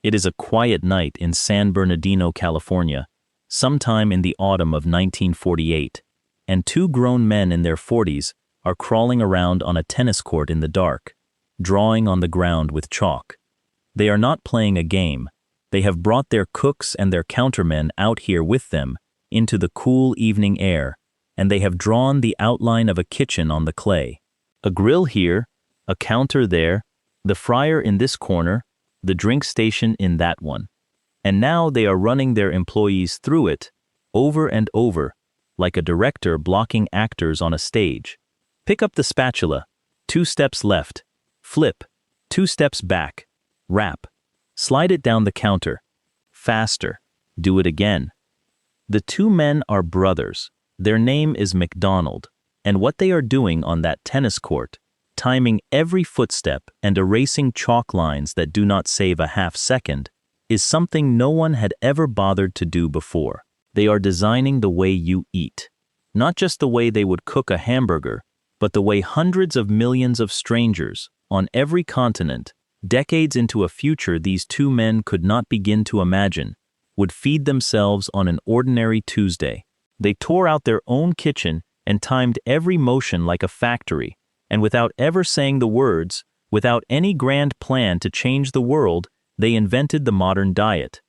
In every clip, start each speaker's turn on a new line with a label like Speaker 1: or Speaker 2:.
Speaker 1: It is a quiet night in San Bernardino, California, sometime in the autumn of 1948, and two grown men in their 40s are crawling around on a tennis court in the dark, drawing on the ground with chalk. They are not playing a game. They have brought their cooks and their countermen out here with them into the cool evening air, and they have drawn the outline of a kitchen on the clay. A grill here, a counter there, the fryer in this corner, the drink station in that one. And now they are running their employees through it, over and over, like a director blocking actors on a stage. Pick up the spatula, 2 steps left, flip, 2 steps back, wrap, slide it down the counter, faster, do it again. The two men are brothers. Their name is McDonald, and what they are doing on that tennis court, timing every footstep and erasing chalk lines that do not save a half second, is something no one had ever bothered to do before. They are designing the way you eat. Not just the way they would cook a hamburger, but the way hundreds of millions of strangers, on every continent, decades into a future these two men could not begin to imagine, would feed themselves on an ordinary Tuesday. They tore out their own kitchen and timed every motion like a factory, and without ever saying the words, without any grand plan to change the world, they invented the modern diet.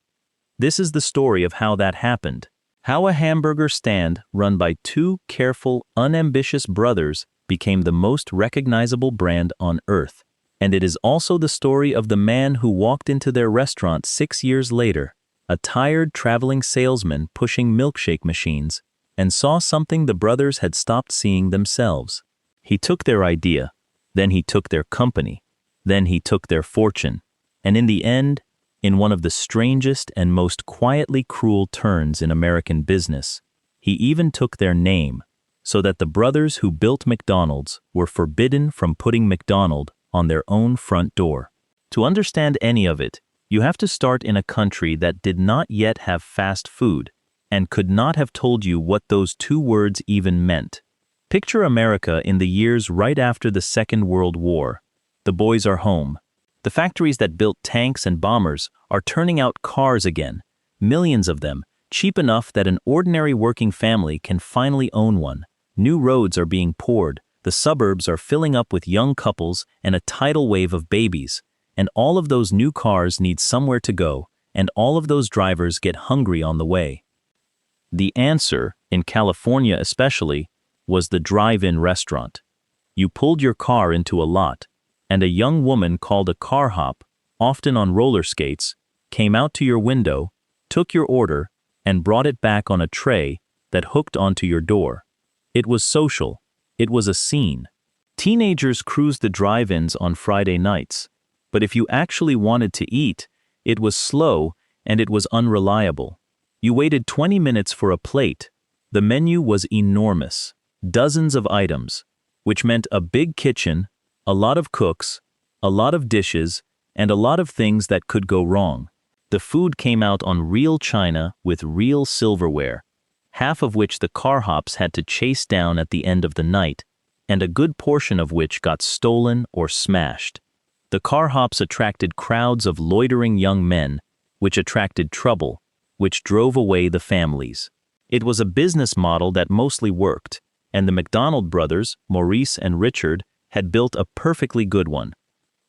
Speaker 1: This is the story of how that happened. How a hamburger stand run by two careful, unambitious brothers became the most recognizable brand on earth. And it is also the story of the man who walked into their restaurant 6 years later, a tired traveling salesman pushing milkshake machines, and saw something the brothers had stopped seeing themselves. He took their idea, then he took their company, then he took their fortune, and in the end, in one of the strangest and most quietly cruel turns in American business, he even took their name, so that the brothers who built McDonald's were forbidden from putting McDonald on their own front door. To understand any of it, you have to start in a country that did not yet have fast food, and could not have told you what those two words even meant. Picture America in the years right after the Second World War. The boys are home. The factories that built tanks and bombers are turning out cars again, millions of them, cheap enough that an ordinary working family can finally own one. New roads are being poured, the suburbs are filling up with young couples and a tidal wave of babies, and all of those new cars need somewhere to go, and all of those drivers get hungry on the way. The answer, in California especially, was the drive-in restaurant. You pulled your car into a lot, and a young woman called a car hop, often on roller skates, came out to your window, took your order, and brought it back on a tray that hooked onto your door. It was social. It was a scene. Teenagers cruised the drive-ins on Friday nights, but if you actually wanted to eat, it was slow and it was unreliable. You waited 20 minutes for a plate. The menu was enormous. Dozens of items, which meant a big kitchen, a lot of cooks, a lot of dishes, and a lot of things that could go wrong. The food came out on real china with real silverware, half of which the car hops had to chase down at the end of the night, and a good portion of which got stolen or smashed. The car hops attracted crowds of loitering young men, which attracted trouble, which drove away the families. It was a business model that mostly worked, and the McDonald brothers, Maurice and Richard, had built a perfectly good one.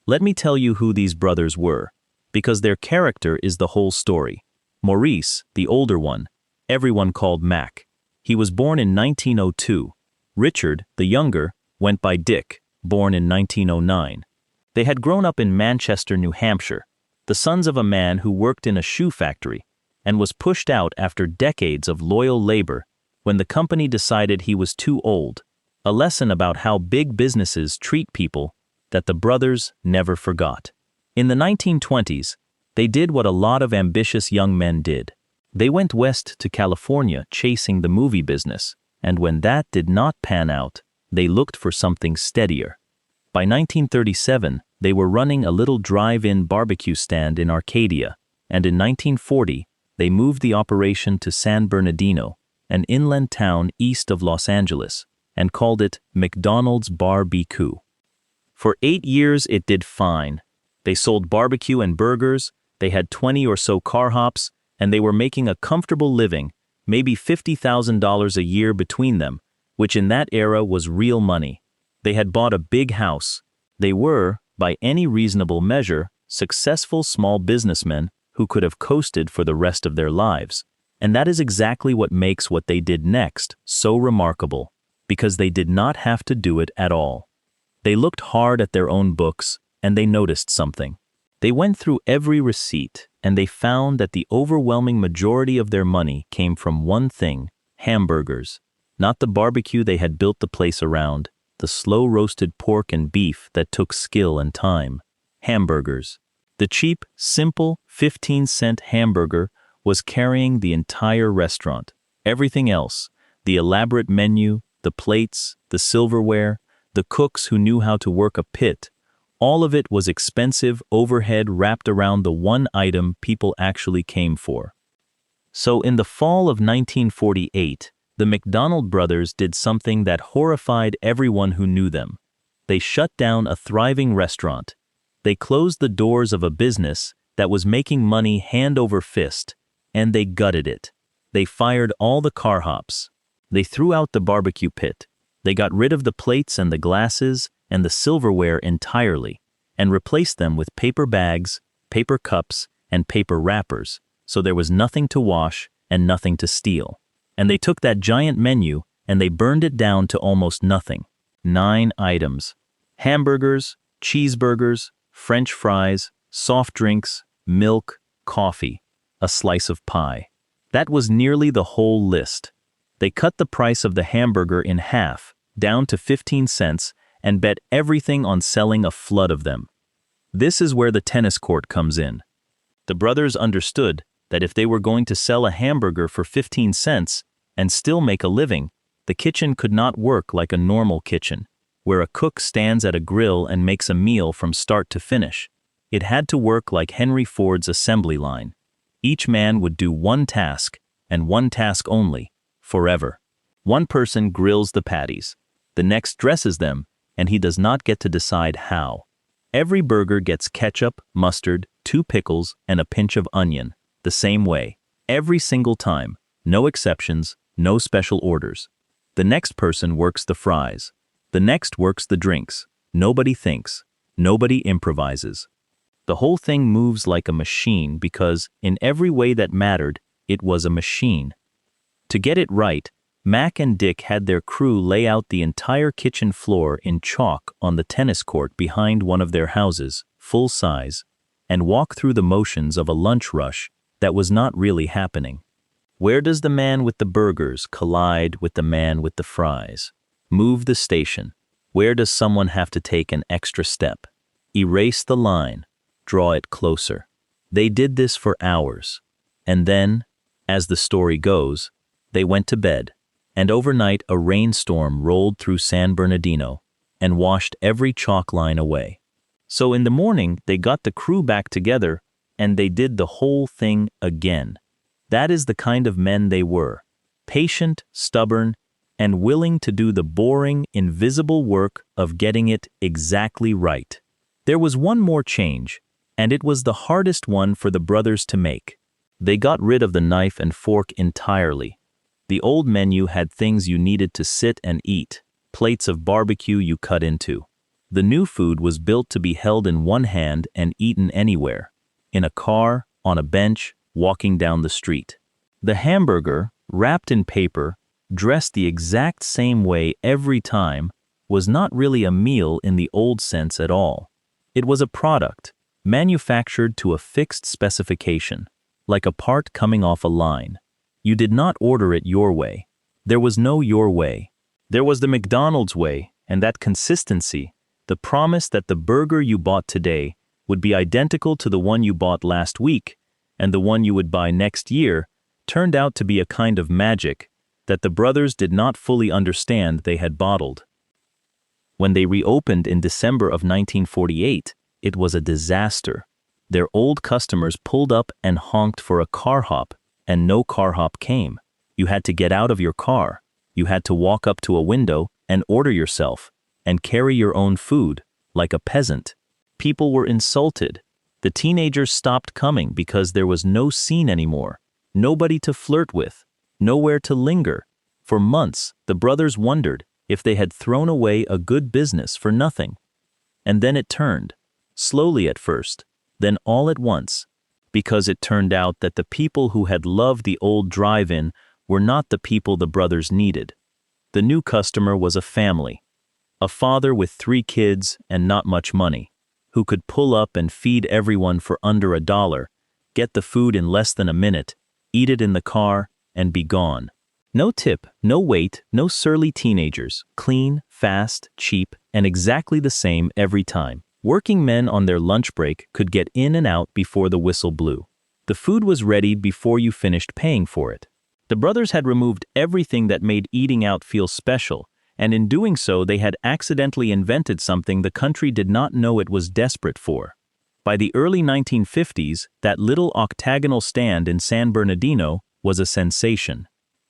Speaker 1: Let me tell you who these brothers were, because their character is the whole story. Maurice, the older one, everyone called Mac. He was born in 1902. Richard, the younger, went by Dick, born in 1909. They had grown up in Manchester, New Hampshire, the sons of a man who worked in a shoe factory and was pushed out after decades of loyal labor when the company decided he was too old, a lesson about how big businesses treat people that the brothers never forgot. In the 1920s, they did what a lot of ambitious young men did. They went west to California chasing the movie business, and when that did not pan out, they looked for something steadier. By 1937, they were running a little drive-in barbecue stand in Arcadia, and in 1940, they moved the operation to San Bernardino, an inland town east of Los Angeles, and called it McDonald's Barbecue. For 8 years it did fine. They sold barbecue and burgers, They had 20 or so car hops, and they were making a comfortable living, maybe $50,000 a year between them, which in that era was real money. They had bought a big house. They were, by any reasonable measure, successful small businessmen who could have coasted for the rest of their lives. And that is exactly what makes what they did next so remarkable, because they did not have to do it at all. They looked hard at their own books, and they noticed something. They went through every receipt, and they found that the overwhelming majority of their money came from one thing: hamburgers. Not the barbecue they had built the place around, the slow-roasted pork and beef that took skill and time. Hamburgers. The cheap, simple 15-cent hamburger was carrying the entire restaurant. Everything else, the elaborate menu, the plates, the silverware, the cooks who knew how to work a pit, all of it was expensive overhead wrapped around the one item people actually came for. So in the fall of 1948, the McDonald brothers did something that horrified everyone who knew them. They shut down a thriving restaurant. They closed the doors of a business that was making money hand over fist, and they gutted it. They fired all the car hops. They threw out the barbecue pit. They got rid of the plates and the glasses and the silverware entirely, and replaced them with paper bags, paper cups, and paper wrappers, so there was nothing to wash and nothing to steal. And they took that giant menu and they burned it down to almost nothing. 9 items. Hamburgers, cheeseburgers, French fries, soft drinks, milk, coffee, a slice of pie. That was nearly the whole list. They cut the price of the hamburger in half, down to 15 cents, and bet everything on selling a flood of them. This is where the tennis court comes in. The brothers understood that if they were going to sell a hamburger for 15 cents and still make a living, the kitchen could not work like a normal kitchen, where a cook stands at a grill and makes a meal from start to finish. It had to work like Henry Ford's assembly line. Each man would do one task, and one task only, forever. One person grills the patties. The next dresses them, and he does not get to decide how. Every burger gets ketchup, mustard, 2 pickles, and a pinch of onion, the same way, every single time, no exceptions, no special orders. The next person works the fries. The next works the drinks. Nobody thinks. Nobody improvises. The whole thing moves like a machine because, in every way that mattered, it was a machine. To get it right, Mac and Dick had their crew lay out the entire kitchen floor in chalk on the tennis court behind one of their houses, full size, and walk through the motions of a lunch rush that was not really happening. Where does the man with the burgers collide with the man with the fries? Move the station. Where does someone have to take an extra step? Erase the line. Draw it closer. They did this for hours. And then, as the story goes, they went to bed. And overnight a rainstorm rolled through San Bernardino and washed every chalk line away. So in the morning they got the crew back together and they did the whole thing again. That is the kind of men they were. Patient, stubborn, and willing to do the boring, invisible work of getting it exactly right. There was one more change, and it was the hardest one for the brothers to make. They got rid of the knife and fork entirely. The old menu had things you needed to sit and eat, plates of barbecue you cut into. The new food was built to be held in one hand and eaten anywhere, in a car, on a bench, walking down the street. The hamburger, wrapped in paper, dressed the exact same way every time, was not really a meal in the old sense at all. It was a product, manufactured to a fixed specification, like a part coming off a line. You did not order it your way. There was no your way. There was the McDonald's way, and that consistency, the promise that the burger you bought today would be identical to the one you bought last week, and the one you would buy next year, turned out to be a kind of magic that the brothers did not fully understand they had bottled. When they reopened in December of 1948, it was a disaster. Their old customers pulled up and honked for a car hop, and no car hop came. You had to get out of your car. You had to walk up to a window and order yourself, and carry your own food, like a peasant. People were insulted. The teenagers stopped coming because there was no scene anymore, nobody to flirt with, nowhere to linger. For months, the brothers wondered if they had thrown away a good business for nothing. And then it turned, slowly at first, then all at once, because it turned out that the people who had loved the old drive-in were not the people the brothers needed. The new customer was a family, a father with 3 kids and not much money, who could pull up and feed everyone for under $1, get the food in less than a minute, eat it in the car, and be gone. No tip, no wait, no surly teenagers, clean, fast, cheap, and exactly the same every time. Working men on their lunch break could get in and out before the whistle blew. The food was ready before you finished paying for it. The brothers had removed everything that made eating out feel special, and in doing so they had accidentally invented something the country did not know it was desperate for. By the early 1950s, that little octagonal stand in San Bernardino was a sensation.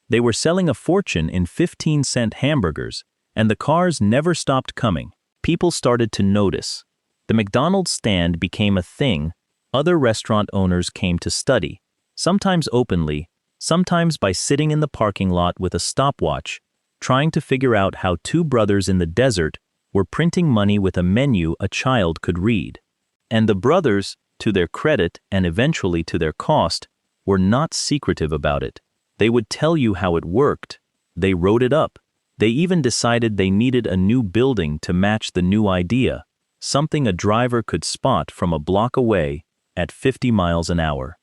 Speaker 1: They were selling a fortune in 15-cent hamburgers, and the cars never stopped coming. People started to notice. The McDonald's stand became a thing other restaurant owners came to study, sometimes openly, sometimes by sitting in the parking lot with a stopwatch, trying to figure out how 2 brothers in the desert were printing money with a menu a child could read. And the brothers, to their credit and eventually to their cost, were not secretive about it. They would tell you how it worked. They wrote it up. They even decided they needed a new building to match the new idea, something a driver could spot from a block away at 50 miles an hour.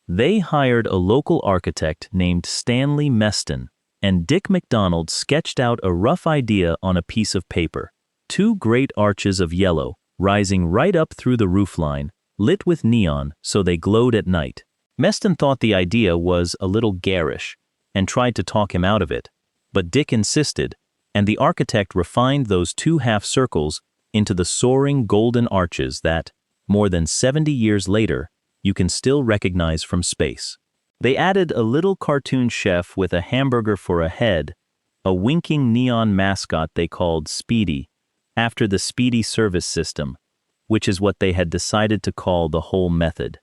Speaker 1: They hired a local architect named Stanley Meston, and Dick McDonald sketched out a rough idea on a piece of paper. 2 great arches of yellow, rising right up through the roofline, lit with neon so they glowed at night. Meston thought the idea was a little garish, and tried to talk him out of it, but Dick insisted, and the architect refined those 2 half-circles into the soaring golden arches that, more than 70 years later, you can still recognize from space. They added a little cartoon chef with a hamburger for a head, a winking neon mascot they called Speedee, after the Speedee Service System, which is what they had decided to call the whole method.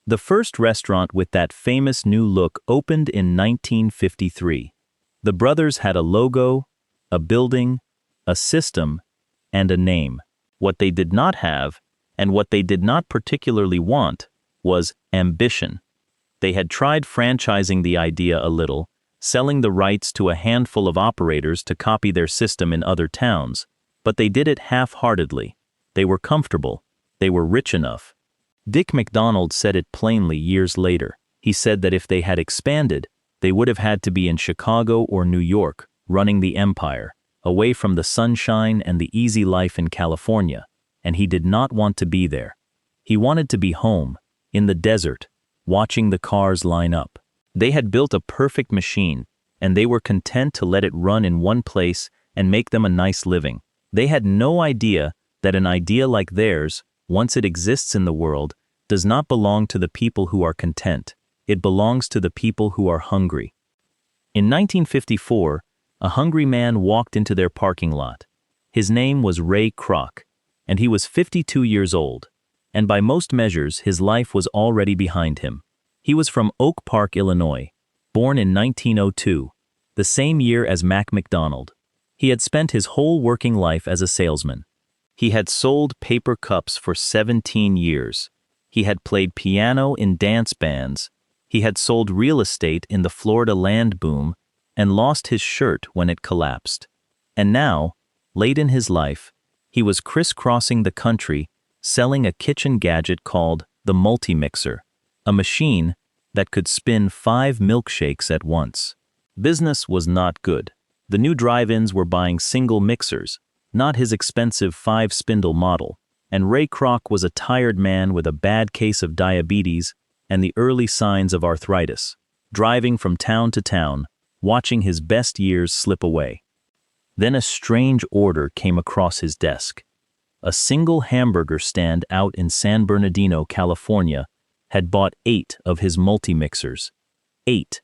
Speaker 1: The first restaurant with that famous new look opened in 1953. The brothers had a logo, a building, a system, and a name. What they did not have, and what they did not particularly want, was ambition. They had tried franchising the idea a little, selling the rights to a handful of operators to copy their system in other towns, but they did it half-heartedly. They were comfortable. They were rich enough. Dick McDonald said it plainly years later. He said that if they had expanded, they would have had to be in Chicago or New York, running the empire, away from the sunshine and the easy life in California, and he did not want to be there. He wanted to be home, in the desert, watching the cars line up. They had built a perfect machine, and they were content to let it run in one place and make them a nice living. They had no idea that an idea like theirs, once it exists in the world, does not belong to the people who are content. It belongs to the people who are hungry. In 1954, a hungry man walked into their parking lot. His name was Ray Kroc, and he was 52 years old, and by most measures his life was already behind him. He was from Oak Park, Illinois, born in 1902, the same year as Mac McDonald. He had spent his whole working life as a salesman. He had sold paper cups for 17 years. He had played piano in dance bands. He had sold real estate in the Florida land boom and lost his shirt when it collapsed. And now, late in his life, he was crisscrossing the country selling a kitchen gadget called the multi-mixer, a machine that could spin 5 milkshakes at once. Business was not good. The new drive-ins were buying single mixers, not his expensive 5-spindle model, and Ray Kroc was a tired man with a bad case of diabetes and the early signs of arthritis, driving from town to town, watching his best years slip away. Then a strange order came across his desk. A single hamburger stand out in San Bernardino, California, had bought 8 of his multi-mixers. 8.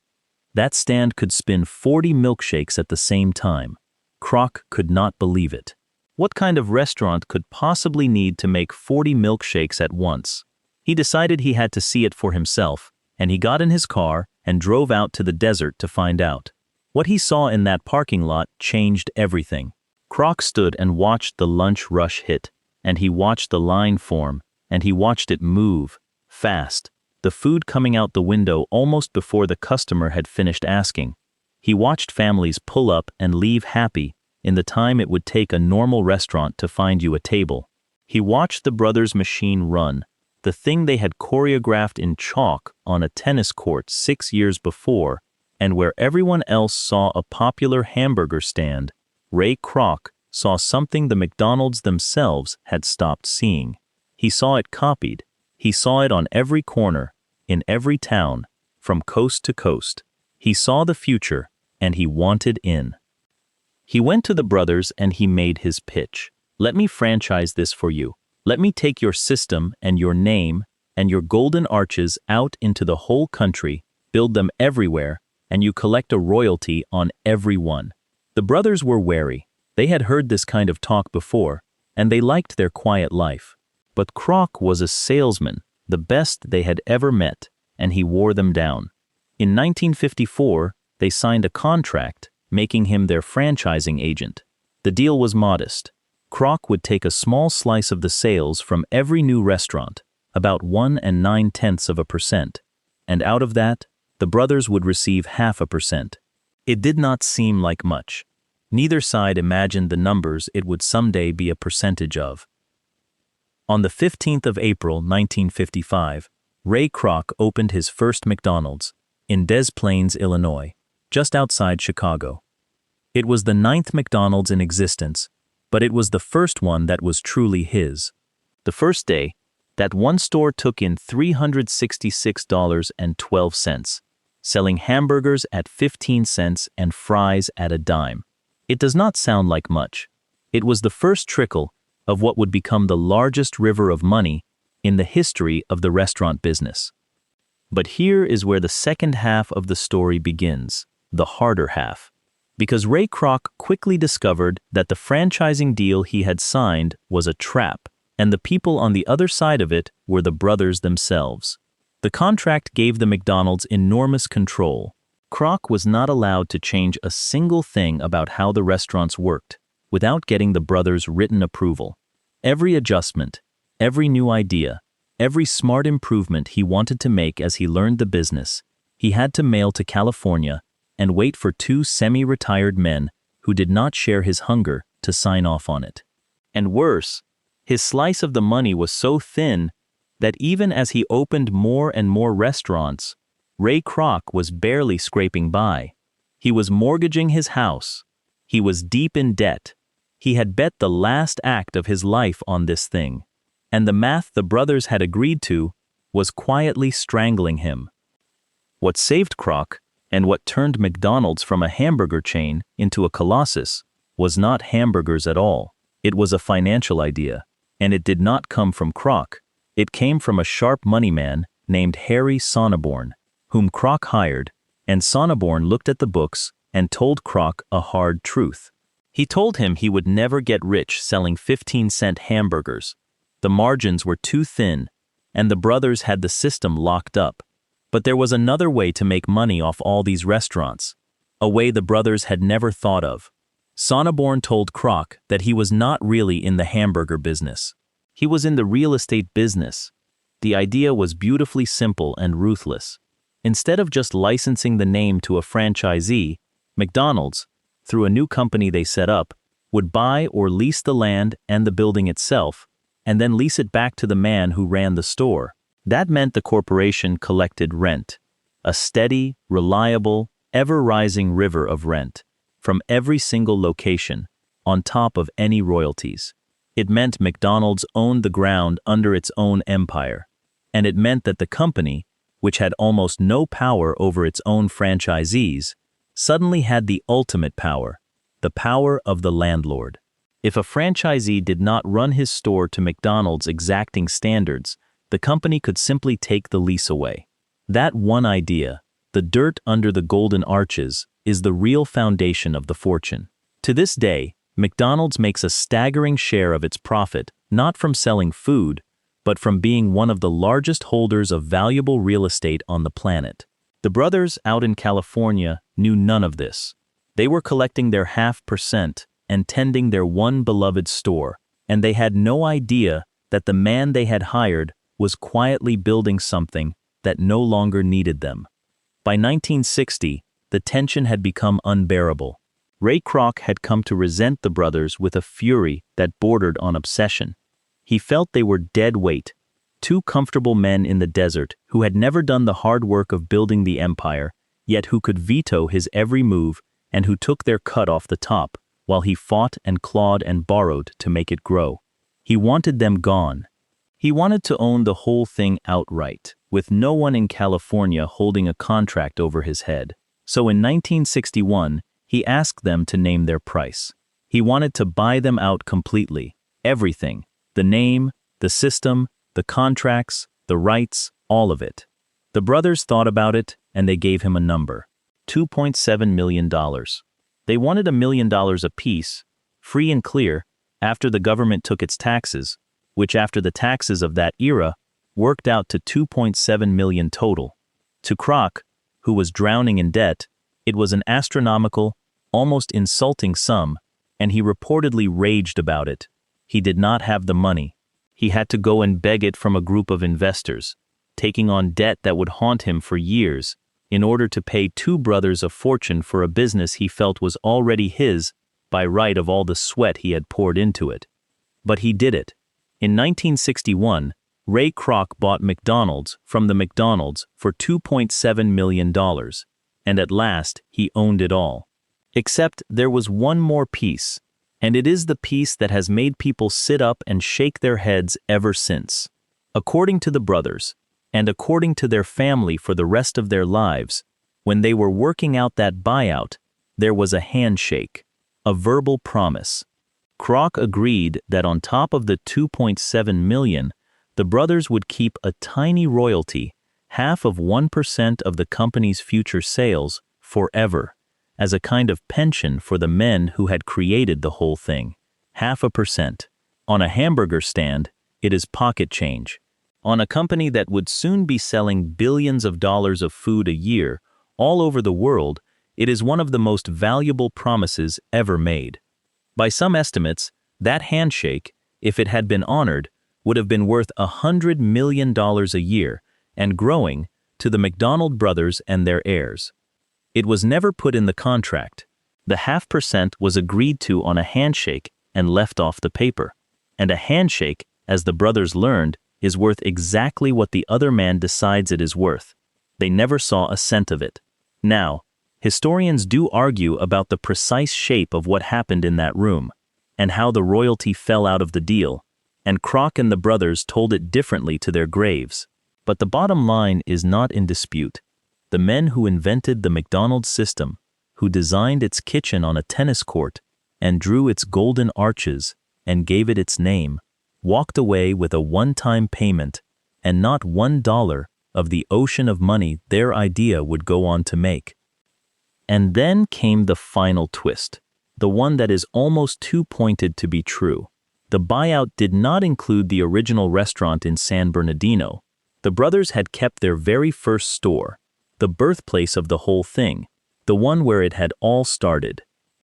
Speaker 1: That stand could spin 40 milkshakes at the same time. Kroc could not believe it. What kind of restaurant could possibly need to make 40 milkshakes at once? He decided he had to see it for himself, and he got in his car and drove out to the desert to find out. What he saw in that parking lot changed everything. Kroc stood and watched the lunch rush hit, and he watched the line form, and he watched it move, fast, the food coming out the window almost before the customer had finished asking. He watched families pull up and leave happy in the time it would take a normal restaurant to find you a table. He watched the brothers' machine run, the thing they had choreographed in chalk on a tennis court 6 years before, and where everyone else saw a popular hamburger stand, Ray Kroc saw something the McDonald's themselves had stopped seeing. He saw it copied. He saw it on every corner, in every town, from coast to coast. He saw the future, and he wanted in. He went to the brothers and he made his pitch. Let me franchise this for you. Let me take your system and your name and your golden arches out into the whole country, build them everywhere, and you collect a royalty on every one. The brothers were wary. They had heard this kind of talk before, and they liked their quiet life. But Kroc was a salesman, the best they had ever met, and he wore them down. In 1954, they signed a contract, making him their franchising agent. The deal was modest. Kroc would take a small slice of the sales from every new restaurant, about 1 9/10%, and out of that, the brothers would receive 0.5%. It did not seem like much. Neither side imagined the numbers it would someday be a percentage of. On the 15th of April, 1955, Ray Kroc opened his first McDonald's in Des Plaines, Illinois, just outside Chicago. It was the 9th McDonald's in existence, but it was the first one that was truly his. The first day, that one store took in $366.12, selling hamburgers at 15 cents and fries at a dime. It does not sound like much. It was the first trickle of what would become the largest river of money in the history of the restaurant business. But here is where the second half of the story begins, the harder half. Because Ray Kroc quickly discovered that the franchising deal he had signed was a trap, and the people on the other side of it were the brothers themselves. The contract gave the McDonald's enormous control. Kroc was not allowed to change a single thing about how the restaurants worked without getting the brothers' written approval. Every adjustment, every new idea, every smart improvement he wanted to make as he learned the business, he had to mail to California and wait for 2 semi-retired men who did not share his hunger to sign off on it. And worse, his slice of the money was so thin that even as he opened more and more restaurants, Ray Kroc was barely scraping by. He was mortgaging his house. He was deep in debt. He had bet the last act of his life on this thing, and the math the brothers had agreed to was quietly strangling him. What saved Kroc, and what turned McDonald's from a hamburger chain into a colossus, was not hamburgers at all. It was a financial idea, and it did not come from Kroc. It came from a sharp money man named Harry Sonneborn, whom Kroc hired, and Sonneborn looked at the books and told Kroc a hard truth. He told him he would never get rich selling 15-cent hamburgers. The margins were too thin, and the brothers had the system locked up. But there was another way to make money off all these restaurants, a way the brothers had never thought of. Sonneborn told Kroc that he was not really in the hamburger business. He was in the real estate business. The idea was beautifully simple and ruthless. Instead of just licensing the name to a franchisee, McDonald's, through a new company they set up, would buy or lease the land and the building itself, and then lease it back to the man who ran the store. That meant the corporation collected rent, a steady, reliable, ever-rising river of rent, from every single location, on top of any royalties. It meant McDonald's owned the ground under its own empire, and it meant that the company, which had almost no power over its own franchisees, suddenly had the ultimate power, the power of the landlord. If a franchisee did not run his store to McDonald's exacting standards, the company could simply take the lease away. That one idea, the dirt under the golden arches, is the real foundation of the fortune. To this day, McDonald's makes a staggering share of its profit not from selling food, but from being one of the largest holders of valuable real estate on the planet. The brothers out in California knew none of this. They were collecting their 0.5% and tending their one beloved store, and they had no idea that the man they had hired was quietly building something that no longer needed them. By 1960, the tension had become unbearable. Ray Kroc had come to resent the brothers with a fury that bordered on obsession. He felt they were dead weight, two comfortable men in the desert who had never done the hard work of building the empire, yet who could veto his every move and who took their cut off the top, while he fought and clawed and borrowed to make it grow. He wanted them gone. He wanted to own the whole thing outright, with no one in California holding a contract over his head. So in 1961, he asked them to name their price. He wanted to buy them out completely. Everything. The name, the system, the contracts, the rights, all of it. The brothers thought about it, and they gave him a number. $2.7 million. They wanted $1 million apiece, free and clear, after the government took its taxes, which after the taxes of that era, worked out to $2.7 million total. To Kroc, who was drowning in debt, it was an astronomical, almost insulting sum, and he reportedly raged about it. He did not have the money. He had to go and beg it from a group of investors, taking on debt that would haunt him for years, in order to pay two brothers a fortune for a business he felt was already his by right of all the sweat he had poured into it. But he did it. In 1961, Ray Kroc bought McDonald's from the McDonald's for $2.7 million, and at last he owned it all. Except there was one more piece, and it is the piece that has made people sit up and shake their heads ever since. According to the brothers, and according to their family for the rest of their lives, when they were working out that buyout, there was a handshake, a verbal promise. Kroc agreed that on top of the $2.7 million, the brothers would keep a tiny royalty, half of 1% of the company's future sales, forever, as a kind of pension for the men who had created the whole thing. 0.5%. On a hamburger stand, it is pocket change. On a company that would soon be selling billions of dollars of food a year, all over the world, it is one of the most valuable promises ever made. By some estimates, that handshake, if it had been honored, would have been worth $100 million a year, and growing, to the McDonald brothers and their heirs. It was never put in the contract. The 0.5% was agreed to on a handshake and left off the paper. And a handshake, as the brothers learned, is worth exactly what the other man decides it is worth. They never saw a cent of it. Now, historians do argue about the precise shape of what happened in that room, and how the royalty fell out of the deal, and Kroc and the brothers told it differently to their graves. But the bottom line is not in dispute. The men who invented the McDonald's system, who designed its kitchen on a tennis court, and drew its golden arches, and gave it its name, walked away with a one-time payment, and not $1 of the ocean of money their idea would go on to make. And then came the final twist, the one that is almost too pointed to be true. The buyout did not include the original restaurant in San Bernardino. The brothers had kept their very first store, the birthplace of the whole thing, the one where it had all started.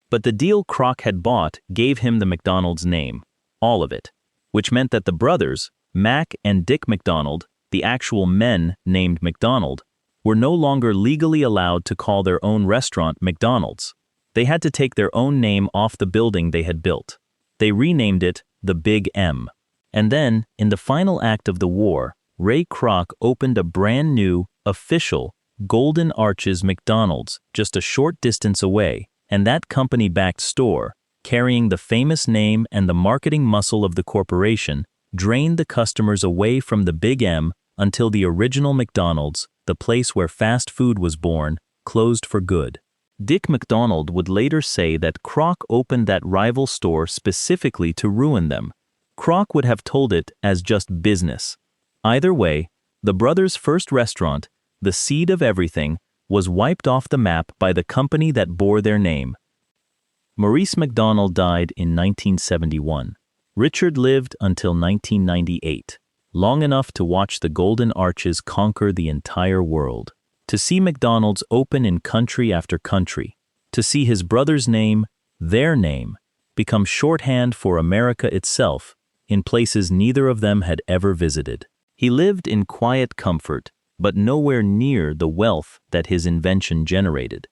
Speaker 1: But the deal Kroc had bought gave him the McDonald's name, all of it, which meant that the brothers, Mac and Dick McDonald, the actual men named McDonald, were no longer legally allowed to call their own restaurant McDonald's. They had to take their own name off the building they had built. They renamed it the Big M. And then, in the final act of the war, Ray Kroc opened a brand new, official, Golden Arches McDonald's just a short distance away, and that company-backed store, carrying the famous name and the marketing muscle of the corporation, drained the customers away from the Big M until the original McDonald's, the place where fast food was born, closed for good. Dick McDonald would later say that Kroc opened that rival store specifically to ruin them. Kroc would have told it as just business. Either way, the brothers' first restaurant, the seed of everything, was wiped off the map by the company that bore their name. Maurice McDonald died in 1971. Richard lived until 1998. long enough to watch the Golden Arches conquer the entire world, to see McDonald's open in country after country, to see his brother's name, their name, become shorthand for America itself in places neither of them had ever visited. He lived in quiet comfort, but nowhere near the wealth that his invention generated.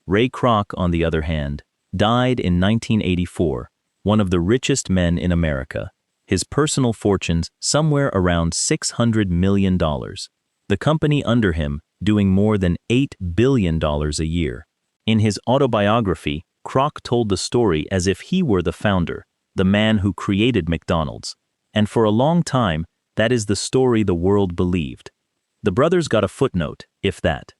Speaker 1: Ray Kroc, on the other hand, died in 1984, one of the richest men in America. His personal fortunes somewhere around $600 million. The company under him doing more than $8 billion a year. In his autobiography, Kroc told the story as if he were the founder, the man who created McDonald's. And for a long time, that is the story the world believed. The brothers got a footnote, if that.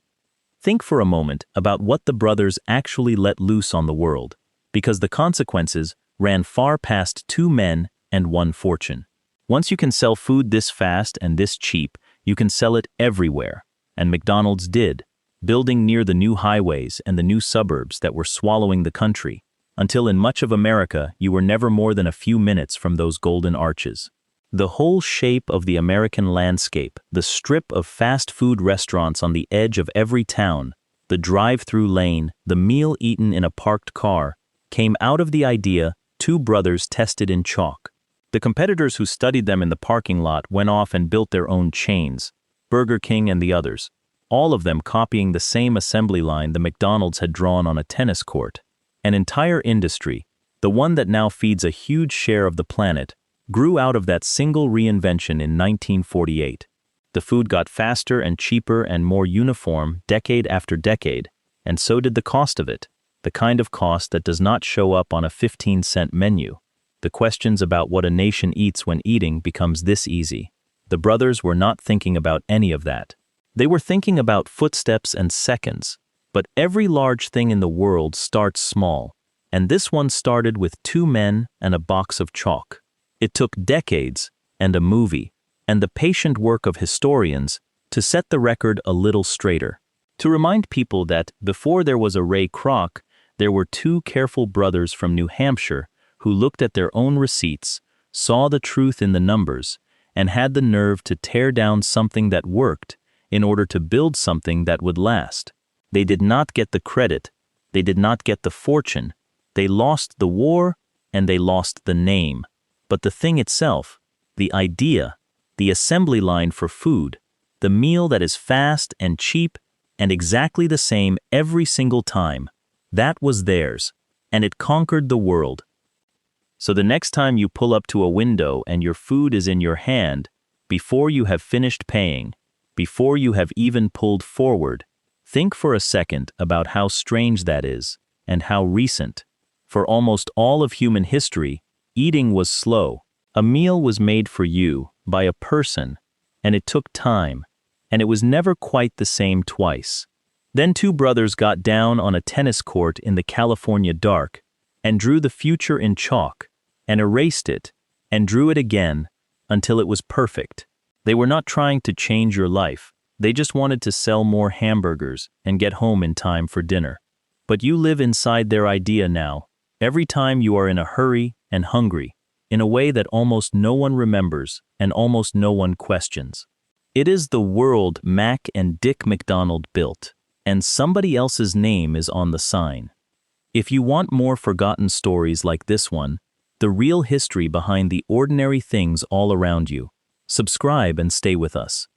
Speaker 1: Think for a moment about what the brothers actually let loose on the world, because the consequences ran far past 2 men and 1 fortune. Once you can sell food this fast and this cheap, you can sell it everywhere. And McDonald's did, building near the new highways and the new suburbs that were swallowing the country, until in much of America you were never more than a few minutes from those golden arches. The whole shape of the American landscape, the strip of fast food restaurants on the edge of every town, the drive-through lane, the meal eaten in a parked car, came out of the idea 2 brothers tested in chalk. The competitors who studied them in the parking lot went off and built their own chains, Burger King and the others, all of them copying the same assembly line the McDonald's had drawn on a tennis court. An entire industry, the one that now feeds a huge share of the planet, grew out of that single reinvention in 1948. The food got faster and cheaper and more uniform decade after decade, and so did the cost of it, the kind of cost that does not show up on a 15-cent menu. The questions about what a nation eats when eating becomes this easy. The brothers were not thinking about any of that. They were thinking about footsteps and seconds. But every large thing in the world starts small, and this one started with 2 men and a box of chalk. It took decades, and a movie, and the patient work of historians to set the record a little straighter. To remind people that before there was a Ray Kroc, there were 2 careful brothers from New Hampshire who looked at their own receipts, saw the truth in the numbers, and had the nerve to tear down something that worked in order to build something that would last. They did not get the credit, they did not get the fortune, they lost the war, and they lost the name. But the thing itself, the idea, the assembly line for food, the meal that is fast and cheap and exactly the same every single time, that was theirs, and it conquered the world. So the next time you pull up to a window and your food is in your hand, before you have finished paying, before you have even pulled forward, think for a second about how strange that is, and how recent. For almost all of human history, eating was slow. A meal was made for you, by a person, and it took time, and it was never quite the same twice. Then 2 brothers got down on a tennis court in the California dark, and drew the future in chalk, and erased it, and drew it again, until it was perfect. They were not trying to change your life. They just wanted to sell more hamburgers and get home in time for dinner. But you live inside their idea now, every time you are in a hurry and hungry, in a way that almost no one remembers and almost no one questions. It is the world Mac and Dick McDonald built, and somebody else's name is on the sign. If you want more forgotten stories like this one, the real history behind the ordinary things all around you, subscribe and stay with us.